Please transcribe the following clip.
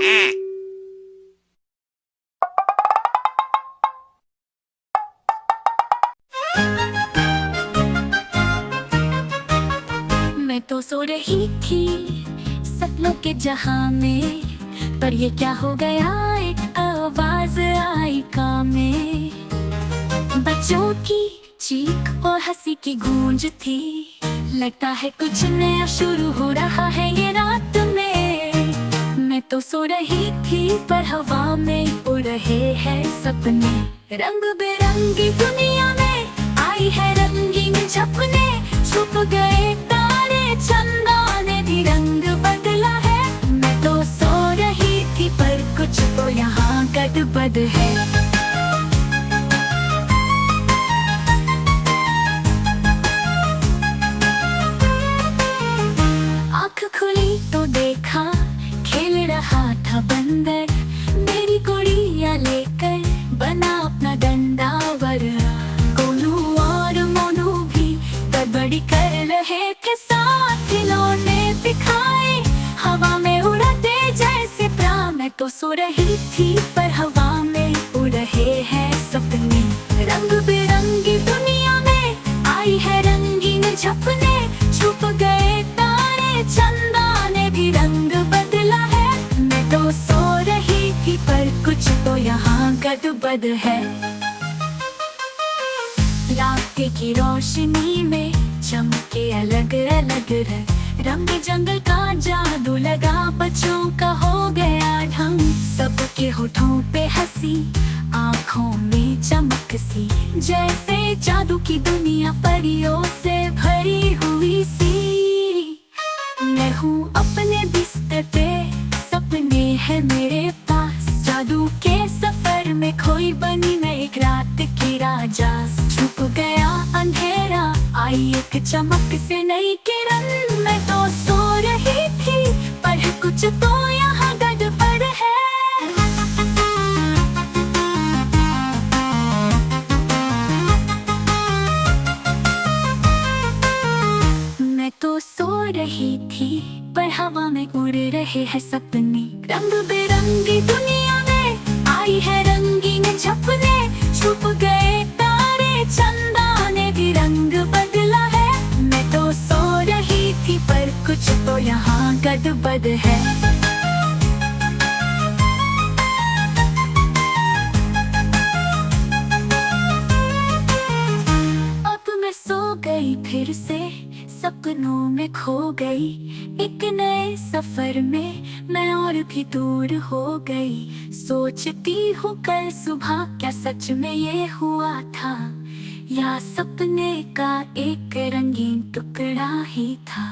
मैं तो सो रही थी सपनों के जहां में, पर ये क्या हो गया, एक आवाज आई कान में। बच्चों की चीख और हंसी की गूंज थी, लगता है कुछ नया शुरू हो रहा है ये रात में। मैं तो सो रही थी पर हवा में उड़ रहे हैं सपने, रंग बिरंगी दुनिया में आई है रंगीन सपने। छुप गए तारे चंदा ने भी रंग बदला है, मैं तो सो रही थी पर कुछ तो यहाँ गड़बड़ है। आँख खुली तो देखा खेल रहा था बंदर, मेरी गुड़िया लेकर बना अपना डंडावर। गोलू और मोनू भी गड़बड़ी कर रहे थे, साथ खिलौने दिखाए हवा में उड़ते जैसे प्राण। मैं तो सो रही थी पर हवा में उड़ रहे हैं सपने, रंग बिरंगी दुनिया में आई है रंगीन सपने। छुप गए तारे चंदा ने भी रंग बदला है, मैं तो सो रही थी पर कुछ तो यहाँ गड़बड़ है। रात की रोशनी में चमके अलग अलग रंग, जंगल का जादू लगा, बच्चों का हो गया ढंग। सबके होठों पे हंसी, आँखों में चमक सी, जैसे जादू की दुनिया परियों से भरी हुई सी। मैं हूँ अपने बिस्तर पे, सपने हैं मेरे पास, जादू के सफर में खोई बनी मैं एक रात की राजा। छुप गया अंधेरा, आई एक चमक से नई किरण। मैं तो सो रही थी पर कुछ तो यहाँ गड़बड़ है। मैं तो सो रही थी पर हवा में उड़ रहे हैं सपने, रंग बिरंगी दुनिया में आई है रंगीन सपने। छुप गए तारे चंदा ने भी रंग बदला है, मैं तो सो रही थी पर कुछ तो यहाँ गड़बड़ है। अब मैं सो गई फिर से, सपनों में खो गई, एक नए सफर में मैं और भी दूर हो गई। सोचती हूँ कल सुबह क्या सच में ये हुआ था, या सपने का एक रंगीन टुकड़ा ही था।